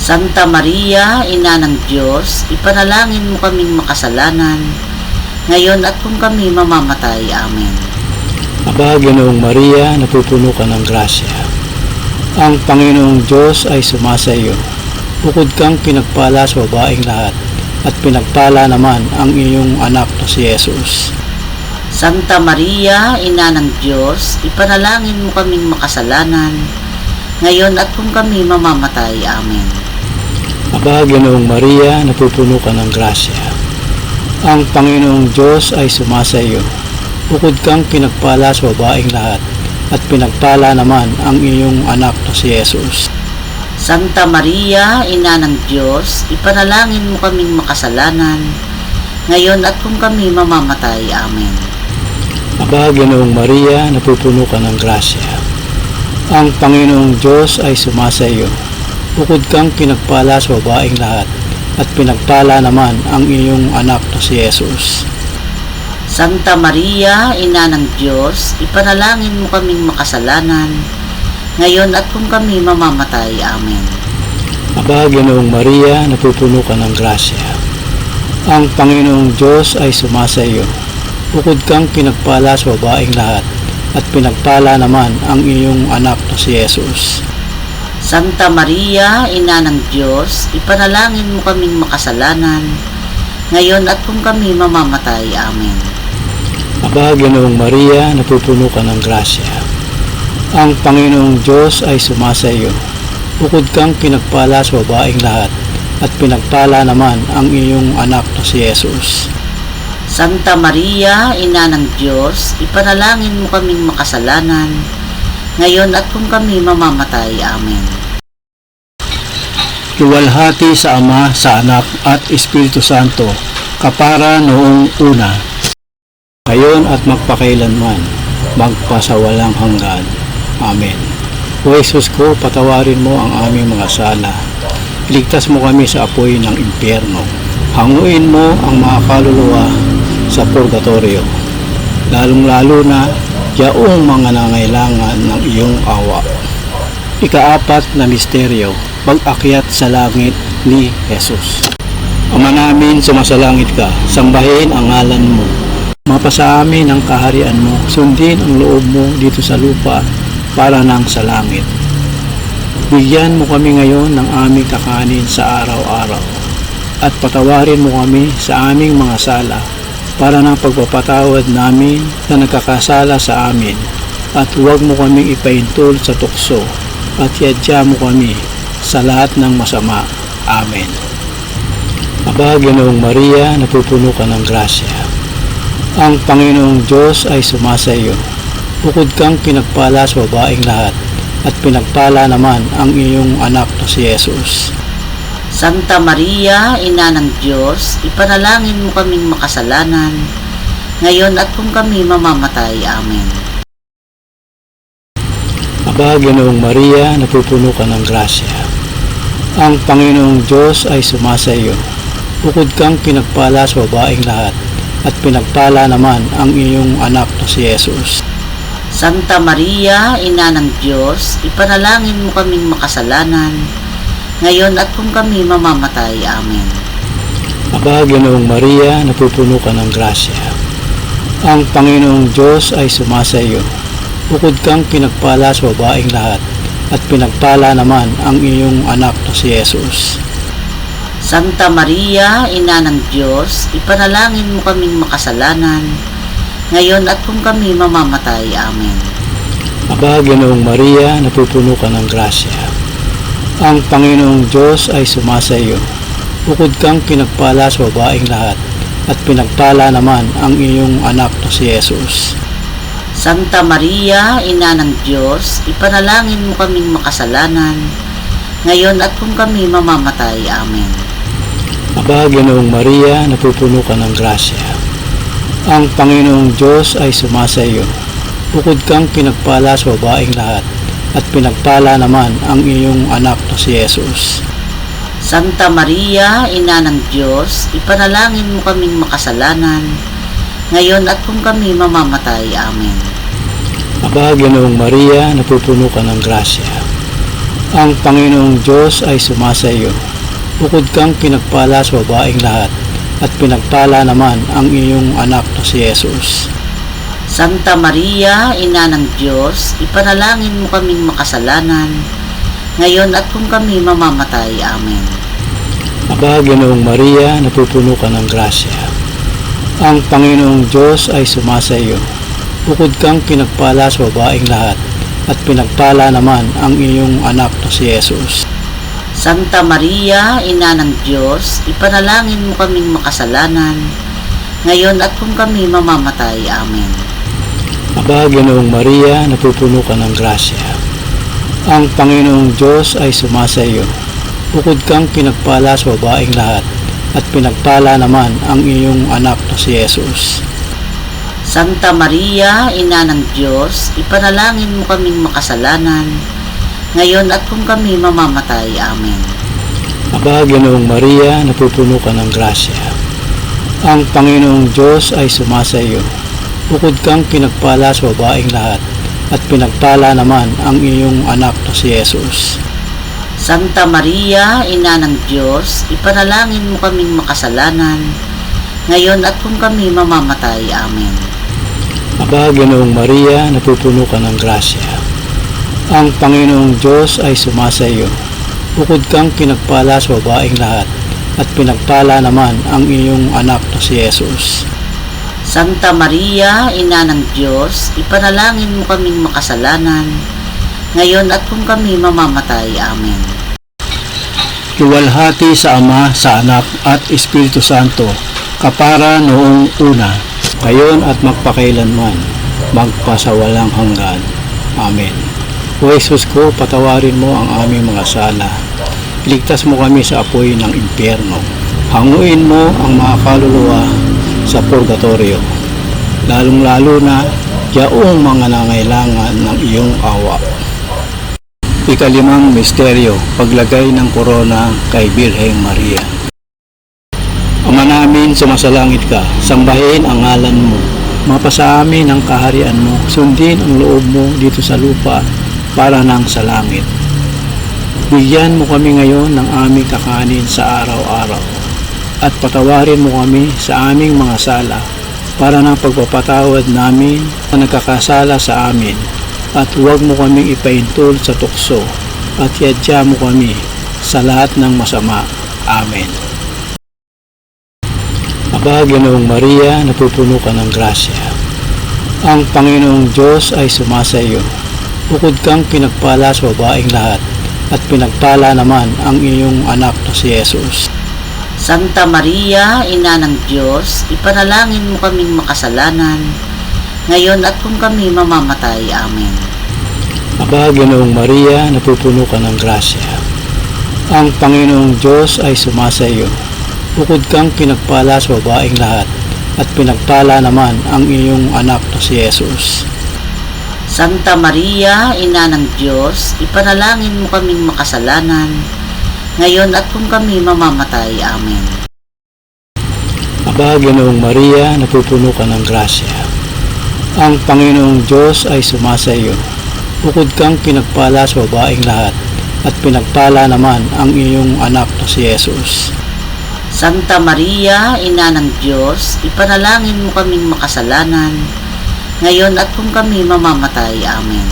Santa Maria, Ina ng Diyos, ipanalangin mo kaming makasalanan, ngayon at kung kami mamamatay. Amen. Aba, Ginoong Maria, napupuno ka ng grasya. Ang Panginoong Diyos ay sumasa iyo. Bukod kang pinagpala sa babaeng lahat, at pinagpala naman ang iyong anak na si Jesus. Santa Maria, Ina ng Diyos, ipanalangin mo kaming makasalanan, ngayon at kung kami mamamatay. Amen. Aba, Ginoong Maria, napupuno ka ng grasya. Ang Panginoong Diyos ay sumasa iyo. Bukod kang pinagpala sa babaeng lahat, at pinagpala naman ang iyong anak na si Jesus. Santa Maria, Ina ng Diyos, ipanalangin mo kaming makasalanan, ngayon at kung kami mamamatay. Amen. Aba, Ginoong Maria, napupuno ka ng grasya. Ang Panginoong Diyos ay sumasa iyo. Bukod kang pinagpala sa babaeng lahat, at pinagpala naman ang iyong anak na si Jesus. Santa Maria, Ina ng Diyos, ipanalangin mo kaming makasalanan, ngayon at kung kami mamamatay. Amen. Aba, Ginoong Maria, napupuno ka ng grasya. Ang Panginoong Diyos ay sumasa iyo. Bukod kang pinagpala sa babaeng lahat, at pinagpala naman ang iyong anak na si Jesus. Santa Maria, Ina ng Diyos, ipanalangin mo kaming makasalanan, ngayon at kung kami mamamatay. Amen. Aba, Ginoong Maria, napupuno ka ng grasya. Ang Panginoong Diyos ay sumasa iyo. Bukod kang pinagpala sa babaeng lahat, at pinagpala naman ang iyong anak na si Jesus. Santa Maria, Ina ng Diyos, ipanalangin mo kaming makasalanan, ngayon at kung kami mamamatay. Amen. Luwalhati sa Ama, sa Anak, at Espiritu Santo, kapara noong una, ngayon at magpakailanman, magpasawalang hanggan. Amen. O Jesus ko, patawarin mo ang aming mga sala. Iligtas mo kami sa apoy ng impyerno. Hanguin mo ang mga kaluluwa sa purgatorio, lalong-lalo na yaong mga nangailangan ng iyong awa. Ikaapat na misteryo, pag-akyat sa langit ni Jesus. Ama namin, sumasalangit ka, sambahin ang ngalan mo. Mapasa amin ang kaharian mo, sundin ang loob mo dito sa lupa para nang sa langit. Bigyan mo kami ngayon ng aming kakanin sa araw-araw, at patawarin mo kami sa aming mga sala, para ng pagpapatawad namin na nagkakasala sa amin, at huwag mo kaming ipaintol sa tukso, at iadya mo kami sa lahat ng masama. Amen. Aba, Ginoong Maria, napupuno ka ng grasya. Ang Panginoong Diyos ay sumasa iyo. Bukod kang pinagpala sa babaeng lahat, at pinagpala naman ang iyong anak na si Jesus. Santa Maria, Ina ng Diyos, ipanalangin mo kaming makasalanan, ngayon at kung kami mamamatay. Amen. Aba, Ginoong Maria, napupuno ka ng grasya. Ang Panginoong Diyos ay sumasa iyo. Bukod kang pinagpala sa babaeng lahat, at pinagpala naman ang iyong anak na si Jesus. Santa Maria, Ina ng Diyos, ipanalangin mo kaming makasalanan, ngayon at kung kami mamamatay. Amen. Aba, Ginoong Maria, napupuno ka ng grasya. Ang Panginoong Diyos ay sumasa iyo. Bukod kang pinagpala sa babaeng lahat, at pinagpala naman ang iyong anak na si Jesus. Santa Maria, Ina ng Diyos, ipanalangin mo kaming makasalanan, ngayon at kung kami mamamatay. Amen. Aba, Ginoong Maria, napupuno ka ng grasya. Ang Panginoong Diyos ay sumasa iyo. Bukod kang pinagpala sa babaeng lahat, at pinagpala naman ang iyong anak na si Jesus. Santa Maria, Ina ng Diyos, ipanalangin mo kaming makasalanan, ngayon at kung kami mamamatay. Amen. Aba, Ginoong Maria, napupuno ka ng grasya. Ang Panginoong Diyos ay sumasa iyo. Bukod kang pinagpala sa babaeng lahat, at pinagpala naman ang iyong anak na si Jesus. Santa Maria, Ina ng Diyos, ipanalangin mo kaming makasalanan, ngayon at kung kami mamamatay. Amen. Aba, Ginoong Maria, napupuno ka ng grasya. Ang Panginoong Diyos ay sumasa iyo. Bukod kang pinagpala sa babaeng lahat, at pinagpala naman ang iyong anak na si Jesus. Santa Maria, Ina ng Diyos, ipanalangin mo kaming makasalanan, ngayon at kung kami mamamatay. Amen. Aba, Ginoong Maria, napupuno ka ng grasya. Ang Panginoong Diyos ay sumasa iyo. Bukod kang pinagpala sa babaeng lahat, at pinagpala naman ang iyong anak na si Jesus. Santa Maria, Ina ng Diyos, ipanalangin mo kaming makasalanan, ngayon at kung kami mamamatay. Amen. Aba, Ginoong Maria, napupuno ka ng grasya. Ang Panginoong Diyos ay sumasa iyo. Bukod kang pinagpala sa babaeng lahat, at pinagpala naman ang iyong anak na si Jesus. Santa Maria, Ina ng Diyos, ipanalangin mo kaming makasalanan, ngayon at kung kami mamamatay. Amen. Aba, Ginoong Maria, napupuno ka ng grasya. Ang Panginoong Diyos ay sumasa iyo. Bukod kang pinagpala sa babaeng lahat, at pinagpala naman ang iyong anak na si Jesus. Santa Maria, Ina ng Diyos, ipanalangin mo kaming makasalanan, ngayon at kung kami mamamatay. Amen. Aba, Ginoong Maria, napupuno ka ng grasya. Ang Panginoong Diyos ay sumasa iyo. Bukod kang pinagpala sa babaeng lahat, at pinagpala naman ang iyong anak na si Jesus. Santa Maria, Ina ng Diyos, ipanalangin mo kaming makasalanan, ngayon at kung kami mamamatay. Amen. Luwalhati sa Ama, sa Anak, at Espiritu Santo, kapara noong una, ngayon at magpakailanman, magpasawalang hanggan. Amen. O Jesus ko, patawarin mo ang aming mga sala. Iligtas mo kami sa apoy ng impyerno. Hanguin mo ang mga kaluluwa sa purgatorio, lalong-lalo na yaong mga nangailangan ng iyong awa. Ikalimang misteryo, paglagay ng korona kay Birheng Maria. Ama namin, sumasalangit ka, sambahin ang ngalan mo. Mapasa amin ang kaharian mo, sundin ang loob mo dito sa lupa para nang sa langit. Bigyan mo kami ngayon ng aming kakanin sa araw-araw, at patawarin mo kami sa aming mga sala para ng pagpapatawad namin na nagkakasala sa amin, at huwag mo kaming ipaintol sa tukso, at yadya mo kami sa lahat ng masama. Amen. Aba, Ginoong Maria, napupuno ka ng grasya. Ang Panginoong Diyos ay sumasa iyo. Bukod kang pinagpala sa babaeng lahat, at pinagpala naman ang iyong anak na si Jesus. Santa Maria, Ina ng Diyos, ipanalangin mo kaming makasalanan, ngayon at kung kami mamamatay. Amen. Aba, Ginoong Maria, napupuno ka ng grasya. Ang Panginoong Diyos ay sumasa iyo. Bukod kang pinagpala sa babaeng lahat, at pinagpala naman ang iyong anak na si Jesus. Santa Maria, Ina ng Diyos, ipanalangin mo kaming makasalanan, ngayon at kung kami mamamatay. Amen. Aba, Ginoong Maria, napupuno ka ng grasya. Ang Panginoong Diyos ay sumasa iyo. Bukod kang pinagpala sa babaeng lahat, at pinagpala naman ang iyong anak na si Jesus. Santa Maria, Ina ng Diyos, ipanalangin mo kaming makasalanan, ngayon at kung kami mamamatay. Amen.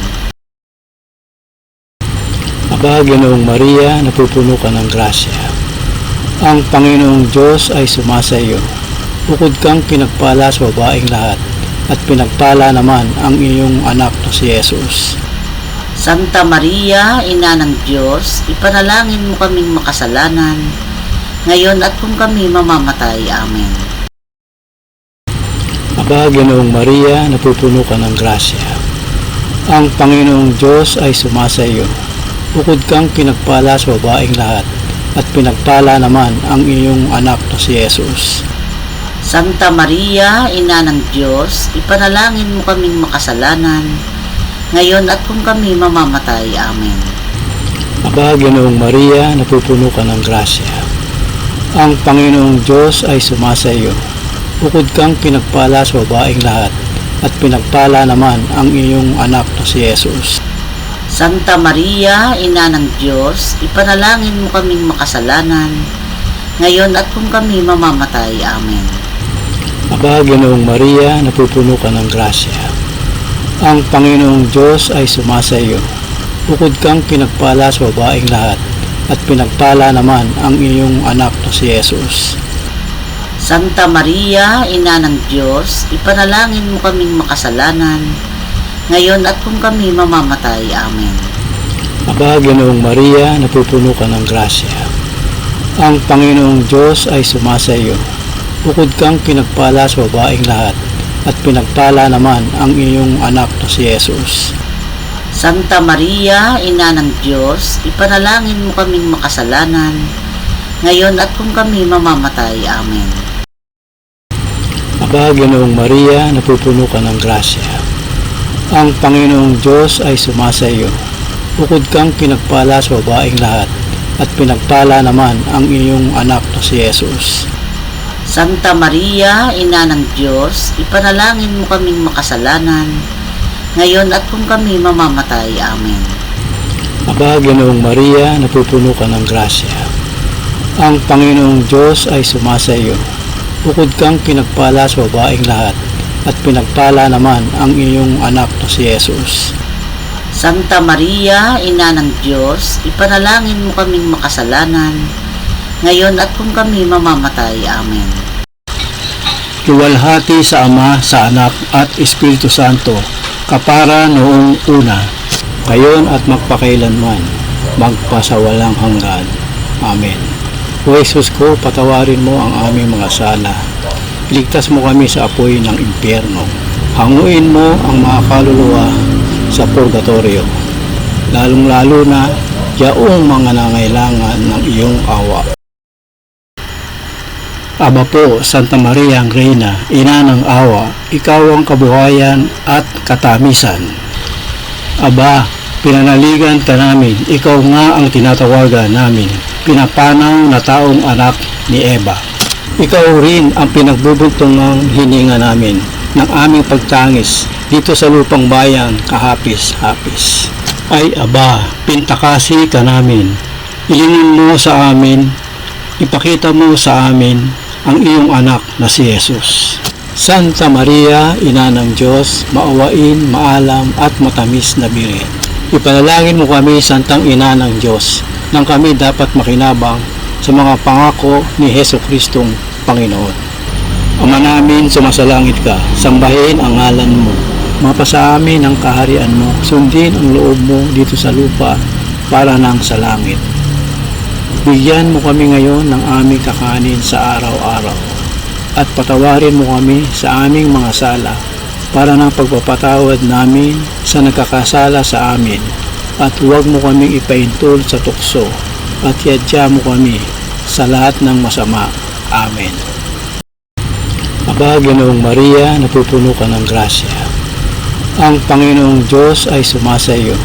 Aba, Ginoong Maria, napupuno ka ng grasya. Ang Panginoong Diyos ay sumasa iyo. Bukod kang pinagpala sa babaeng lahat, at pinagpala naman ang iyong anak na si Jesus. Santa Maria, Ina ng Diyos, ipanalangin mo kaming makasalanan, ngayon at kung kami mamamatay. Amen. Aba, Ginoong Maria, napupuno ka ng grasya. Ang Panginoong Diyos ay sumasa iyo. Bukod kang pinagpala sa babaeng lahat, at pinagpala naman ang iyong anak na si Jesus. Santa Maria, Ina ng Diyos, ipanalangin mo kaming makasalanan, ngayon at kung kami mamamatay. Amen. Aba, Ginoong Maria, napupuno ka ng grasya. Ang Panginoong Diyos ay sumasa iyo. Bukod kang pinagpala sa babaeng lahat, at pinagpala naman ang iyong anak na si Jesus. Santa Maria, Ina ng Diyos, ipanalangin mo kaming makasalanan, ngayon at kung kami mamamatay. Amen. Aba, Ginoong Maria, napupuno ka ng grasya. Ang Panginoong Diyos ay sumasa iyo. Bukod kang pinagpala sa babaeng lahat, at pinagpala naman ang iyong anak na si Jesus. Santa Maria, Ina ng Diyos, ipanalangin mo kaming makasalanan, ngayon at kung kami mamamatay. Amen. Aba, Ginoong Maria, napupuno ka ng grasya. Ang Panginoong Diyos ay sumasa iyo. Bukod kang pinagpala sa babaeng lahat, at pinagpala naman ang iyong anak na si Jesus. Santa Maria, Ina ng Diyos, ipanalangin mo kaming makasalanan, ngayon at kung kami mamamatay. Amen. Aba, Ginoong Maria, napupuno ka ng grasya. Ang Panginoong Diyos ay sumasa iyo. Bukod kang pinagpala sa babaeng lahat, at pinagpala naman ang iyong anak na si Jesus. Santa Maria, Ina ng Diyos, ipanalangin mo kaming makasalanan, ngayon at kung kami mamamatay. Amen. Aba, Ginoong Maria, napupuno ka ng grasya. Ang Panginoong Diyos ay sumasa iyo. Bukod kang pinagpala sa babaeng lahat, at pinagpala naman ang iyong anak na si Jesus. Santa Maria, Ina ng Diyos, ipanalangin mo kaming makasalanan, ngayon at kung kami mamamatay. Amen. Luwalhati sa Ama, sa Anak, at Espiritu Santo, kapara noong una, ngayon at magpakailanman, magpasawalang hanggan. Amen. O Jesus ko, patawarin mo ang aming mga sala. Iligtas mo kami sa apoy ng impyerno. Hanguin mo ang mga kaluluwa sa purgatorio, lalong-lalo na yaong mga nangailangan ng iyong awa. Aba po, Santa Maria ang Reyna, Ina ng awa, ikaw ang kabuhayan at katamisan. Aba, pinanaligan ka namin, ikaw nga ang tinatawagan namin, pinapanaw na taong anak ni Eva. Ikaw rin ang pinagbubuntungang hininga namin ng aming pagtangis dito sa lupang bayan kahapis-hapis. Ay aba, pintakasi ka namin, ilingin mo sa amin, ipakita mo sa amin ang iyong anak na si Jesus. Santa Maria, Ina ng Diyos, maawain, maalam at matamis na Birhen. Ipanalangin mo kami, Santang Ina ng Diyos, nang kami dapat makinabang sa mga pangako ni Hesus Kristong Panginoon. Ama namin, sumasalangit ka, sambahin ang ngalan mo. Mapasa amin ang kaharian mo, sundin ang loob mo dito sa lupa para nang sa langit. Bigyan mo kami ngayon ng aming kakanin sa araw-araw at patawarin mo kami sa aming mga sala para ng pagpapatawad namin sa nagkakasala sa amin, at huwag mo kaming ipaintol sa tukso at yadya mo kami sa lahat ng masama. Amen. Aba, Ginoong Maria, napupuno ka ng grasya. Ang Panginoong Diyos ay sumasa iyo.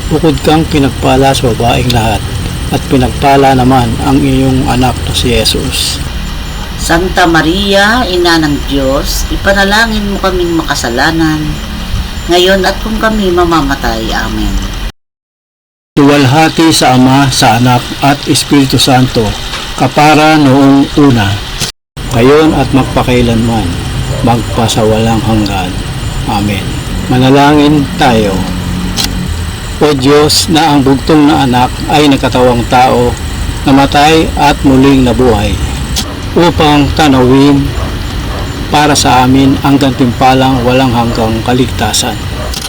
Bukod kang pinagpala sa babaeng lahat, at pinagpala naman ang iyong anak na si Jesus. Santa Maria, Ina ng Diyos, ipanalangin mo kaming makasalanan, ngayon at kung kami mamamatay. Amen. Luwalhati sa Ama, sa Anak, at Espiritu Santo, kapara noong una, ngayon at magpakailanman, magpasawalang hanggan. Amen. Manalangin tayo. O Diyos, na ang bugtong na anak ay nagkatawang tao, namatay at muling nabuhay, upang tanawin para sa amin ang gantimpalang walang hanggang kaligtasan.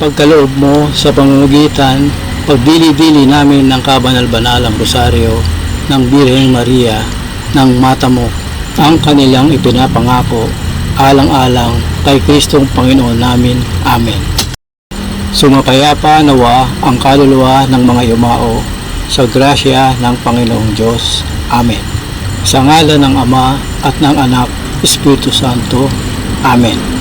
Pagkaloob mo sa pamamagitan, pagdili-dili namin ng kabanal-banalang rosaryo ng Birheng Maria ng mata mo, ang kanilang ipinapangako, alang-alang kay Kristong Panginoon namin. Amen. Sumapayapa nawa ang kaluluwa ng mga yumao sa grasya ng Panginoong Diyos. Amen. Sa ngalan ng Ama at ng Anak, Espiritu Santo. Amen.